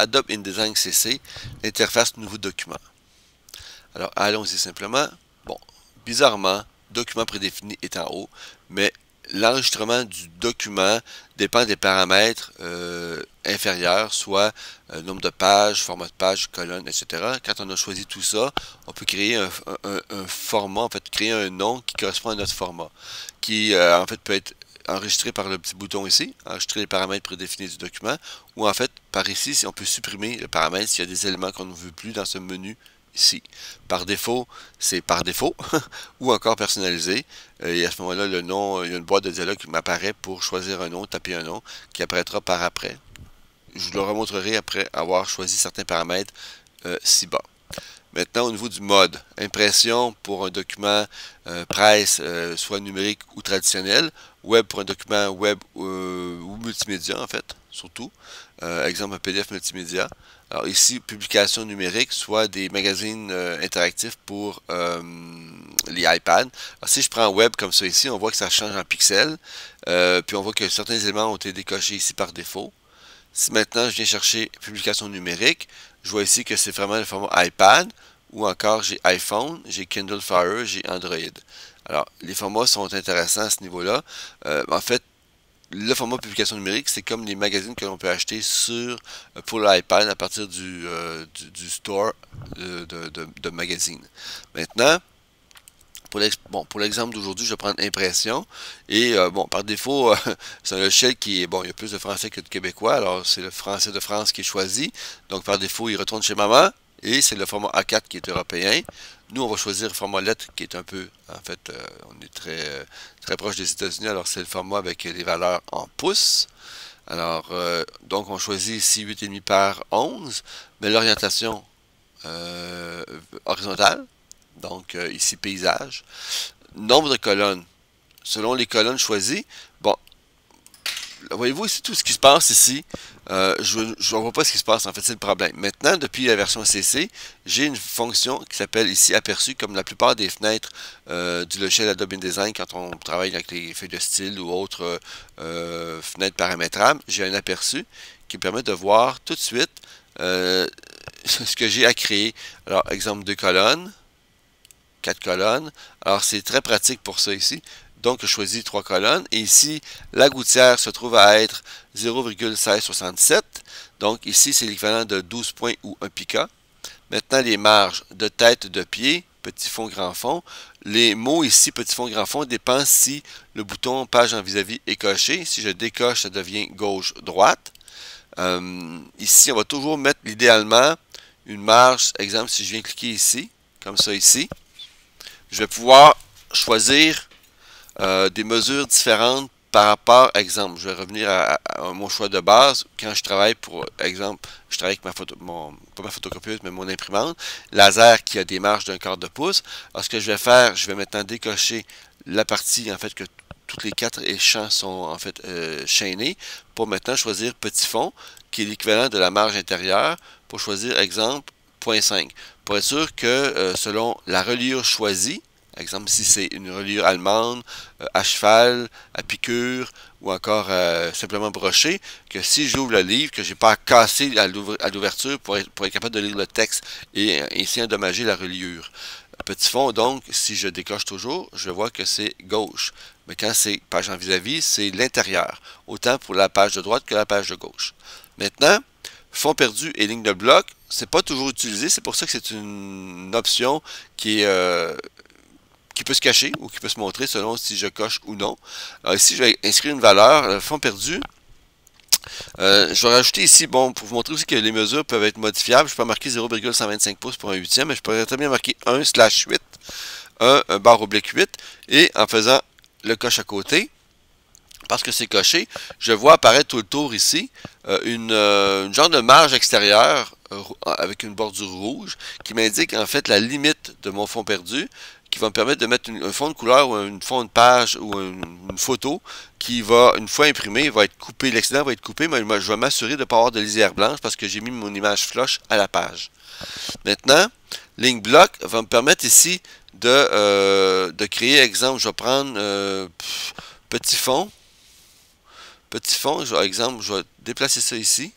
Adobe InDesign CC, l'interface nouveau document. Alors, allons-y simplement. Bon, bizarrement, document prédéfini est en haut, mais l'enregistrement du document dépend des paramètres inférieurs, soit nombre de pages, format de page, colonne, etc. Quand on a choisi tout ça, on peut créer un format, en fait, créer un nom qui correspond à notre format, qui en fait peut être enregistré par le petit bouton ici, enregistrer les paramètres prédéfinis du document, ou en fait, par ici, si on peut supprimer le paramètre s'il y a des éléments qu'on ne veut plus dans ce menu ici. Par défaut, c'est par défaut, ou encore personnalisé. Et à ce moment-là, le nom, il y a une boîte de dialogue qui m'apparaît pour choisir un nom, taper un nom, qui apparaîtra par après. Je vous le remontrerai après avoir choisi certains paramètres ci-bas. Maintenant, au niveau du mode, impression pour un document presse, soit numérique ou traditionnel, web pour un document web ou multimédia en fait, surtout. Exemple, un PDF multimédia. Alors ici, publication numérique, soit des magazines interactifs pour les iPads. Alors, si je prends web comme ça ici, on voit que ça change en pixels, puis on voit que certains éléments ont été décochés ici par défaut. Si maintenant je viens chercher publication numérique, je vois ici que c'est vraiment le format iPad, ou encore j'ai iPhone, j'ai Kindle Fire, j'ai Android. Alors, les formats sont intéressants à ce niveau-là. En fait, le format publication numérique, c'est comme les magazines que l'on peut acheter pour l'iPad à partir du store de magazines. Maintenant, pour l'exemple d'aujourd'hui, je vais prendre impression. Et bon, par défaut, c'est un logiciel qui est, bon, il y a plus de français que de québécois, alors c'est le français de France qui est choisi. Donc par défaut, il retourne chez maman. Et c'est le format A4 qui est européen. Nous, on va choisir le format lettre qui est un peu, en fait, on est très proche des États-Unis, alors c'est le format avec les valeurs en pouces. Alors, donc on choisit ici 8,5 par 11, mais l'orientation horizontale. Donc ici paysage. Nombre de colonnes. Selon les colonnes choisies, bon, voyez-vous ici tout ce qui se passe ici. Je ne vois pas ce qui se passe, en fait, c'est le problème. Maintenant, depuis la version CC, j'ai une fonction qui s'appelle ici aperçu, comme la plupart des fenêtres du logiciel Adobe InDesign quand on travaille avec les feuilles de style ou autres fenêtres paramétrables. J'ai un aperçu qui me permet de voir tout de suite ce que j'ai à créer. Alors, exemple 2 colonnes. 4 colonnes. Alors, c'est très pratique pour ça ici. Donc, je choisis 3 colonnes. Et ici, la gouttière se trouve à être 0,1667. Donc, ici, c'est l'équivalent de 12 points ou 1 pica. Maintenant, les marges de tête, de pied, petit fond, grand fond. Les mots ici, petit fond, grand fond, dépendent si le bouton page en vis-à-vis est coché. Si je décoche, ça devient gauche, droite. Ici, on va toujours mettre idéalement une marge. Exemple, si je viens cliquer ici, comme ça ici, je vais pouvoir choisir des mesures différentes par rapport, exemple, je vais revenir à mon choix de base. Quand je travaille pour, exemple, je travaille avec pas ma photocopieuse, mais mon imprimante, laser qui a des marges d'un quart de pouce. Alors, ce que je vais faire, je vais maintenant décocher la partie, en fait, que toutes les 4 champs sont, en fait, chaînés, pour maintenant choisir petit fond, qui est l'équivalent de la marge intérieure, pour choisir, exemple, 0,5. Pour être sûr que, selon la reliure choisie, exemple, si c'est une reliure allemande, à cheval, à piqûre, ou encore simplement broché, que si j'ouvre le livre, que j'ai pas à casser à l'ouverture pour être capable de lire le texte et ainsi endommager la reliure. Petit fond, donc, si je décoche toujours, je vois que c'est gauche. Mais quand c'est page en vis-à-vis, c'est l'intérieur. Autant pour la page de droite que la page de gauche. Maintenant, fond perdu et ligne de bloc, c'est pas toujours utilisé. C'est pour ça que c'est une option qui peut se cacher ou qui peut se montrer selon si je coche ou non. Alors ici, je vais inscrire une valeur, fond perdu. Je vais rajouter ici, bon, pour vous montrer aussi que les mesures peuvent être modifiables, je peux marquer 0,125 pouces pour un huitième, mais je pourrais très bien marquer 1/8, un barre oblique 8, et en faisant le coche à côté, parce que c'est coché, je vois apparaître tout le tour ici une genre de marge extérieure avec une bordure rouge qui m'indique en fait la limite de mon fond perdu, qui va me permettre de mettre un fond de couleur ou un fond de page ou une photo qui va, une fois imprimé, va être coupé. L'excédent va être coupé, mais je vais m'assurer de ne pas avoir de lisière blanche parce que j'ai mis mon image flush à la page. Maintenant, ligne bloc va me permettre ici de créer, exemple, je vais prendre petit fond. Petit fond, exemple, je vais déplacer ça ici.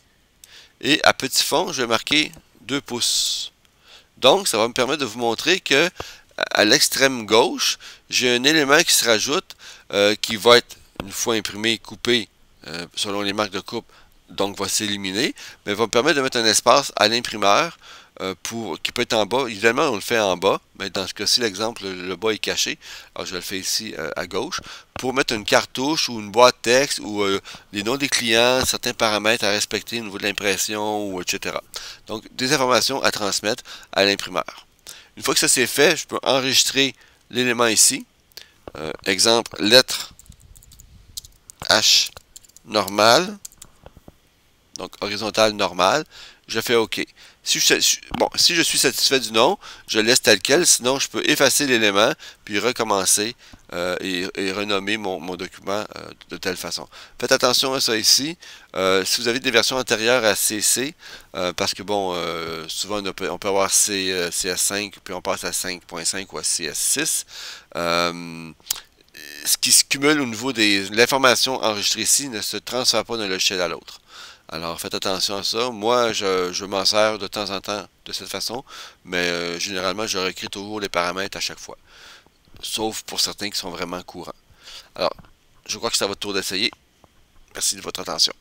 Et à petit fond, je vais marquer 2 pouces. Donc, ça va me permettre de vous montrer que à l'extrême gauche, j'ai un élément qui se rajoute qui va être, une fois imprimé, coupé selon les marques de coupe, donc va s'éliminer, mais va me permettre de mettre un espace à l'imprimeur qui peut être en bas. Évidemment, on le fait en bas, mais dans ce cas-ci, l'exemple, le bas est caché. Alors, je le fais ici à gauche, pour mettre une cartouche ou une boîte texte ou les noms des clients, certains paramètres à respecter au niveau de l'impression, ou etc. Donc, des informations à transmettre à l'imprimeur. Une fois que ça c'est fait, je peux enregistrer l'élément ici. Exemple, lettre H normale, donc horizontale normale. Je fais OK. Si je suis satisfait du nom, je laisse tel quel. Sinon, je peux effacer l'élément, puis recommencer et renommer mon document de telle façon. Faites attention à ça ici. Si vous avez des versions antérieures à CC, parce que bon, souvent on peut avoir CS5, puis on passe à 5.5 ou à CS6. Ce qui se cumule au niveau de l'information enregistrée ici ne se transfère pas d'un logiciel à l'autre. Alors faites attention à ça. Moi, je m'en sers de temps en temps de cette façon, mais généralement, je réécris toujours les paramètres à chaque fois. Sauf pour certains qui sont vraiment courants. Alors, je crois que c'est à votre tour d'essayer. Merci de votre attention.